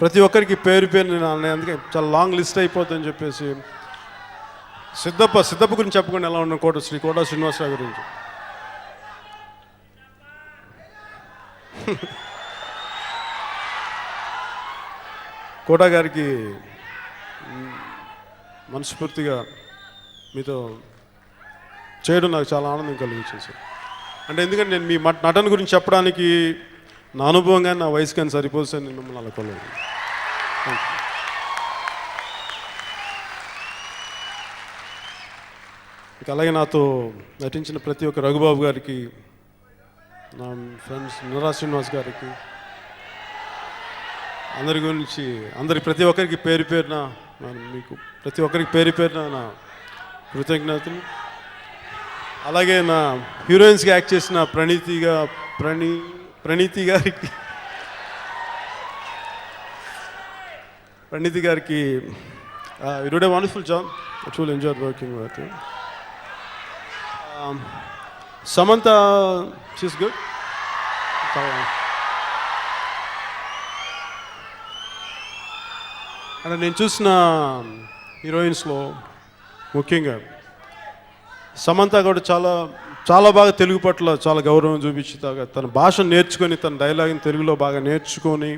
ప్రతి ఒక్కరికి పేరు పేరు నేను అందుకే చాలా లాంగ్ లిస్ట్ అయిపోతుందని చెప్పేసి సిద్ధప్ప గురించి చెప్పకుండా ఎలా ఉన్న కోట శ్రీనివాసరావు గురించి. కోట గారికి మనస్ఫూర్తిగా మీతో చేయడం నాకు చాలా ఆనందం కలిగించేసి. అంటే ఎందుకంటే నేను మీ నటన గురించి చెప్పడానికి నా అనుభవం కానీ నా వయసు కానీ సరిపోదు సార్, నేను మిమ్మల్ని అనుకోలేదు. ఇక అలాగే నాతో నటించిన ప్రతి ఒక్క రఘుబాబు గారికి, నా ఫ్రెండ్స్ నురా శ్రీనివాస్ గారికి, ప్రతి ఒక్కరికి పేరు పేరున మీకు ప్రతి ఒక్కరికి పేరు పేరున నా కృతజ్ఞతలు. అలాగే నా హీరోయిన్స్గా యాక్ట్ చేసిన ప్రణీతి గారికి you did a wonderful job. I truly enjoyed working with you. Samantha, she's good. అంటే నేను చూసిన హీరోయిన్స్లో ముఖ్యంగా సమంత కూడా చాలా బాగా తెలుగు పట్ల చాలా గౌరవం చూపించి తన భాషను నేర్చుకొని, తన డైలాగ్ని తెలుగులో బాగా నేర్చుకొని,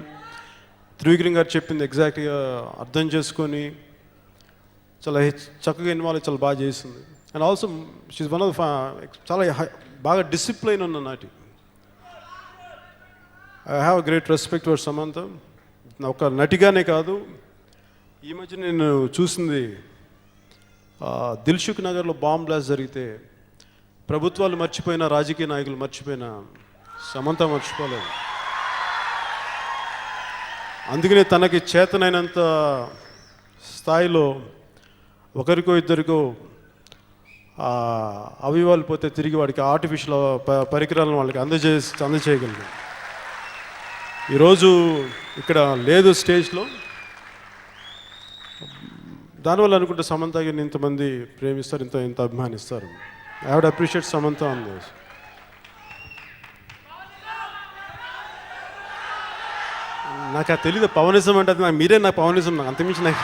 త్రివిక్రమ్ గారు చెప్పింది ఎగ్జాక్ట్గా అర్థం చేసుకొని చాలా చక్కగా ఇన్వాల్వ్ చాలా బాగా చేసింది. And also she one of చాలా బాగా డిసిప్లైన్ ఉన్న నాటి. I have great respect for Samantha. ఒక నటిగానే కాదు, ఈ మధ్య నేను చూసింది దిల్సుఖ్ నగర్లో బాంబ్ బ్లాస్ట్ జరిగితే ప్రభుత్వాలు మర్చిపోయిన, రాజకీయ నాయకులు మర్చిపోయిన సమంత మర్చిపోలేదు. అందుకనే తనకి చేతనైనంత స్థాయిలో ఒకరికో ఇద్దరికో అవయవాలు పోతే తిరిగి వాడికి ఆర్టిఫిషియల్ పరికరాలను వాళ్ళకి అందజేయగలిగాం. ఈరోజు ఇక్కడ లేదు స్టేజ్లో. దానివల్ల అనుకుంటే సమంత గారిని ఇంతమంది ప్రేమిస్తారు, ఇంత అభిమానిస్తారు. I would appreciate Samantha on this. నాకు అది తెలీదు పవనిజం అంటే, అది నాకు మీరే నాకు పవనిజం, నాకు అంతమించి నాకు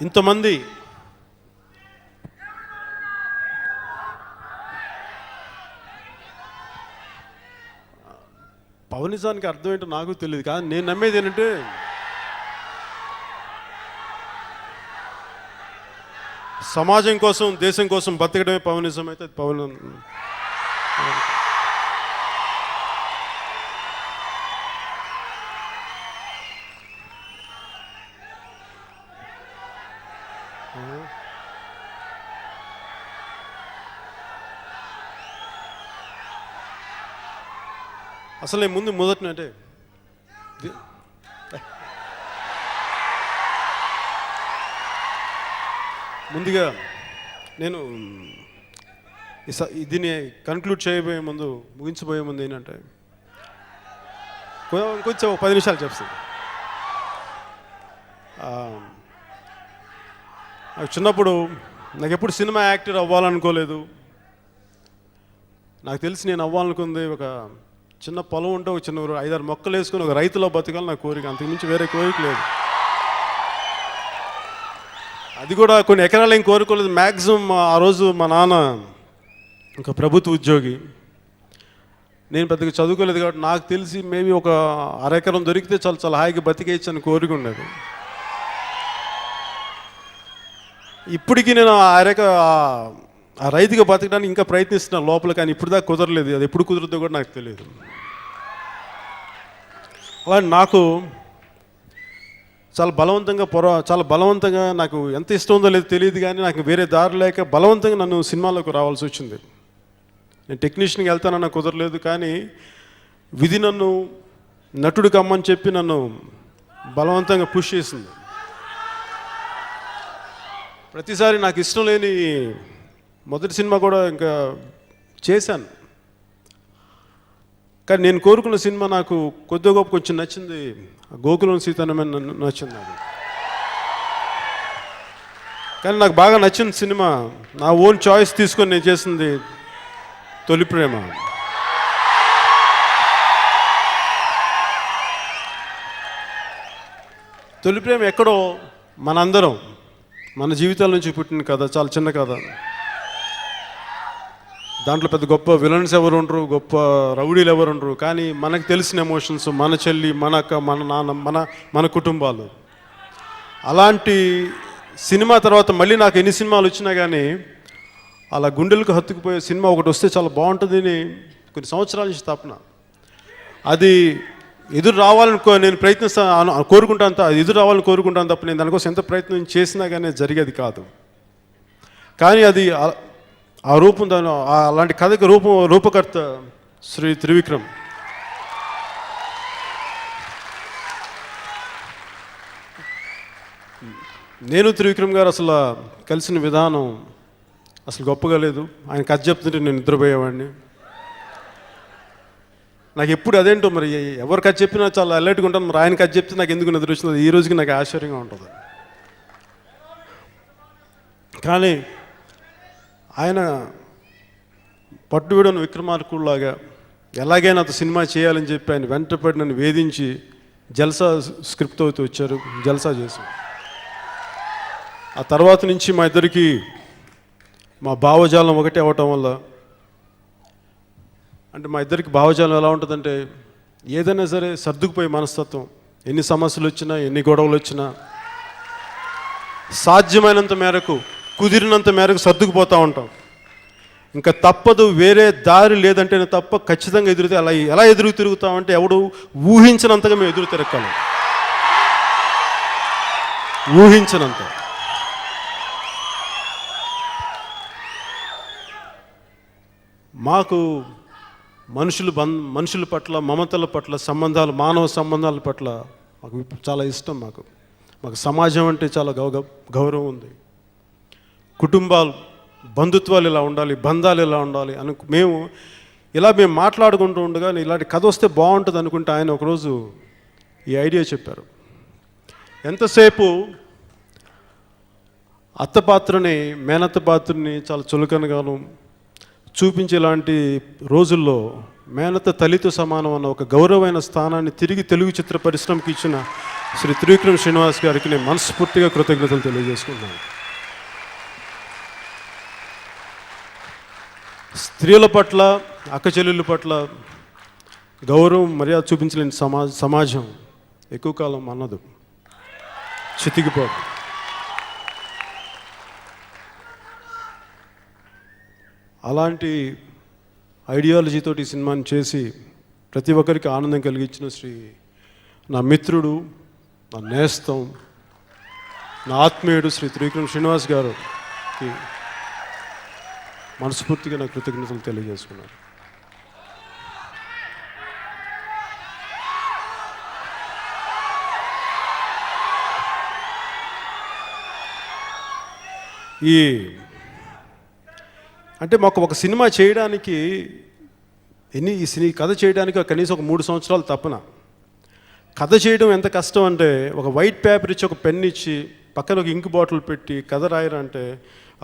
ఇంతమంది పవనిజానికి అర్థం ఏంటో నాకు తెలియదు, కానీ నేను నమ్మేది ఏంటంటే సమాజం కోసం, దేశం కోసం బతకడమే పవనిజం అయితే అది పవన్. అసలు నేను మొదటినంటే ముందుగా నేను దీన్ని కన్క్లూడ్ చేయబోయే ముందు, ముగించబోయే ముందు ఏంటంటే కొంచెం 10 నిమిషాలు చెప్తాను. చిన్నప్పుడు నాకు ఎప్పుడు సినిమా యాక్టర్ అవ్వాలనుకోలేదు. నాకు తెలిసి నేను అవ్వాలనుకుంది ఒక చిన్న పొలం ఉంటే ఒక చిన్న 5-6 మొక్కలు వేసుకొని ఒక రైతులో బతకాలి నా కోరిక, అంతకుమించి వేరే కోరిక లేదు. అది కూడా కొన్ని ఎకరాలు ఏం కోరుకోలేదు. మ్యాక్సిమం ఆ రోజు మా నాన్న ఒక ప్రభుత్వ ఉద్యోగి, నేను పెద్దగా చదువుకోలేదు కాబట్టి నాకు తెలిసి మేబీ ఒక 1/2 ఎకరం దొరికితే చాలా హాయిగా బతికేయచ్చు అని కోరిక ఉండేది. ఇప్పటికీ నేను ఆ రైతుగా బతకడానికి ఇంకా ప్రయత్నిస్తున్నాను లోపల, కానీ ఇప్పుడు దాకా కుదరలేదు. అది ఎప్పుడు కుదురుతుందో కూడా నాకు తెలియదు. అలా నాకు చాలా బలవంతంగా నాకు ఎంత ఇష్టం ఉందో లేదో తెలియదు, కానీ నాకు వేరే దారి లేక బలవంతంగా నన్ను సినిమాలోకి రావాల్సి వచ్చింది. నేను టెక్నీషియన్కి వెళ్తానన్నా కుదరలేదు, కానీ విధి నన్ను నటుడు కమ్మని చెప్పి నన్ను బలవంతంగా పుష్ చేసింది. ప్రతిసారి నాకు ఇష్టం లేని మొదటి సినిమా కూడా ఇంకా చేశాను. కానీ నేను కోరుకున్న సినిమా నాకు కొద్దిగా గొప్ప కొంచెం నచ్చింది, గోకులం సీతారామన్ నచ్చింది నాకు. కానీ నాకు బాగా నచ్చిన సినిమా నా ఓన్ చాయిస్ తీసుకొని నేను చేసింది తొలి ప్రేమ. తొలి ప్రేమ ఎక్కడో మనందరం మన జీవితాల నుంచి పుట్టిన కథ, చాలా చిన్న కథ. దాంట్లో పెద్ద గొప్ప విలన్స్ ఎవరు ఉండరు, గొప్ప రౌడీలు ఎవరు ఉండరు. కానీ మనకు తెలిసిన ఎమోషన్స్, మన చెల్లి, మన అక్క, మన నాన్న, మన కుటుంబాలు. అలాంటి సినిమా తర్వాత మళ్ళీ నాకు ఎన్ని సినిమాలు వచ్చినా కానీ అలా గుండెలకు హత్తుకుపోయే సినిమా ఒకటి వస్తే చాలా బాగుంటుందని కొన్ని సంవత్సరాల నుంచి తపన. అది ఎదురు రావాలని నేను కోరుకుంటాను, అది ఎదురు రావాలని కోరుకుంటాను తప్ప నేను దానికోసం ఎంత ప్రయత్నం చేసినా కానీ జరిగేది కాదు. కానీ అది ఆ రూపం, దాని అలాంటి కథకి రూపకర్త శ్రీ త్రివిక్రమ్. నేను త్రివిక్రమ్ గారు అసలు కలిసిన విధానం అసలు గొప్పగా లేదు. ఆయన కథ చెప్తుంటే నేను నిద్రపోయేవాడిని. నాకు ఎప్పుడు అదేంటో మరి, ఎవరు కథ చెప్పినా చాలా అలర్ట్గా ఉంటాను, మరి ఆయన కథ చెప్తే నాకు ఎందుకు నిద్ర వచ్చింది, ఈ రోజుకి నాకు ఆశ్చర్యంగా ఉంటుంది. కానీ ఆయన పట్టుబిడని విక్రమార్కుల్లాగా ఎలాగైనా అంత సినిమా చేయాలని చెప్పి ఆయన వెంటపడి నన్ను వేధించి జల్సా స్క్రిప్ట్ అవుతూ వచ్చారు, జల్సా చేశారు. ఆ తర్వాత నుంచి మా ఇద్దరికి మా భావజాలం ఒకటే అవ్వటం వల్ల, అంటే మా ఇద్దరికి భావజాలం ఎలా ఉంటుందంటే ఏదైనా సరే సర్దుకుపోయే మనస్తత్వం. ఎన్ని సమస్యలు వచ్చినా, ఎన్ని గొడవలు వచ్చినా సాధ్యమైనంత మేరకు, కుదిరినంత మేరకు సర్దుకుపోతూ ఉంటాం. ఇంకా తప్పదు, వేరే దారి లేదంటే తప్ప ఖచ్చితంగా ఎదురుతే అలా ఎలా ఎదురు తిరుగుతామంటే ఎవడు ఊహించినంతగా మేము ఎదురు తిరగలం, ఊహించినంత. మాకు మనుషుల పట్ల, మమతల పట్ల, సంబంధాలు, మానవ సంబంధాల పట్ల మాకు చాలా ఇష్టం. మాకు సమాజం అంటే చాలా గౌరవం ఉంది. కుటుంబాలు, బంధుత్వాలు ఇలా ఉండాలి, బంధాలు ఇలా ఉండాలి మేము మాట్లాడుకుంటూ ఉండగా ఇలాంటి కథ వస్తే బాగుంటుంది అనుకుంటే ఆయన ఒకరోజు ఈ ఐడియా చెప్పారు. ఎంతసేపు అత్త పాత్రని, మేనత్త పాత్రని చాలా చులకనగాను చూపించేలాంటి రోజుల్లో మేనత్త తల్లితో సమానం అన్న ఒక గౌరవమైన స్థానాన్ని తిరిగి తెలుగు చిత్ర పరిశ్రమకి ఇచ్చిన శ్రీ త్రివిక్రమ్ శ్రీనివాస్ గారికి నేను మనస్ఫూర్తిగా కృతజ్ఞతలు తెలియజేసుకున్నాను. స్త్రీల పట్ల, అక్క చెల్లెళ్ళ పట్ల గౌరవం, మర్యాద చూపించలేని సమాజం ఎక్కువ కాలం అన్నదు, చితికిపోదు. అలాంటి ఐడియాలజీతోటి ఈ సినిమాని చేసి ప్రతి ఒక్కరికి ఆనందం కలిగించిన నా మిత్రుడు, నా నేస్తం, నా ఆత్మీయుడు శ్రీ త్రివిక్రమ్ శ్రీనివాస్ గారికి మనస్ఫూర్తిగా నా కృతజ్ఞతలు తెలియజేసుకున్నాను. అంటే మాకు ఒక సినిమా చేయడానికి ఈ కథ చేయడానికి కనీసం ఒక 3 సంవత్సరాలు తప్పన. కథ చేయడం ఎంత కష్టం అంటే, ఒక వైట్ పేపర్ ఇచ్చి, ఒక పెన్ ఇచ్చి, పక్కన ఒక ఇంక్ బాటిల్ పెట్టి కథ రాయరా అంటే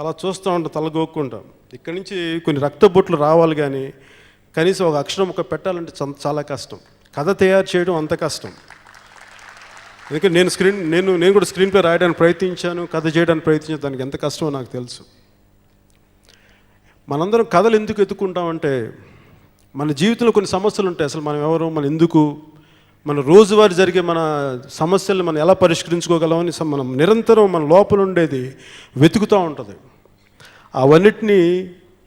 అలా చూస్తూ ఉంటాం, తలగొక్కుంటాం. ఇక్కడి నుంచి కొన్ని రక్తబొట్లు రావాలి, కానీ కనీసం ఒక అక్షరం ఒక పెట్టాలంటే చాలా కష్టం. కథ తయారు చేయడం అంత కష్టం. ఎందుకంటే నేను కూడా స్క్రీన్ ప్లే రాయడానికి ప్రయత్నించాను, కథ చేయడానికి ప్రయత్నించాను. దానికి ఎంత కష్టమో నాకు తెలుసు. మనందరం కథలు ఎందుకు ఎత్తుకుంటామంటే, మన జీవితంలో కొన్ని సమస్యలు ఉంటాయి. అసలు మనం ఎవరు, మన ఎందుకు, మన రోజువారీ జరిగే మన సమస్యలను మనం ఎలా పరిష్కరించుకోగలమని మనం నిరంతరం మన లోపల ఉండేది వెతుకుతూ ఉంటుంది. అవన్నిటినీ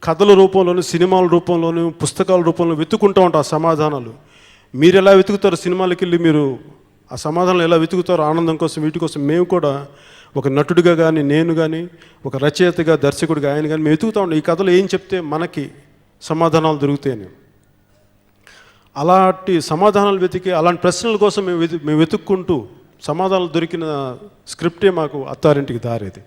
కథల రూపంలోను, సినిమాల రూపంలోను, పుస్తకాల రూపంలో వెతుకుంటూ ఉంటాం ఆ సమాధానాలు. మీరు ఎలా వెతుకుతారు, సినిమాలకి వెళ్ళి మీరు ఆ సమాధానాలు ఎలా వెతుకుతారో ఆనందం కోసం, వీటి కోసం మేము కూడా ఒక నటుడిగా కానీ, నేను కానీ, ఒక రచయితగా, దర్శకుడిగా ఆయన కానీ మేము వెతుకుతూ ఉంటాం. ఈ కథలో ఏం చెప్తే మనకి సమాధానాలు దొరుకుతాయని. అలాంటి సమాధానాలు వెతికి, అలాంటి ప్రశ్నల కోసం మేము వెతుక్కుంటూ సమాధానాలు దొరికిన స్క్రిప్టే మాకు అత్తారింటికి దారేది.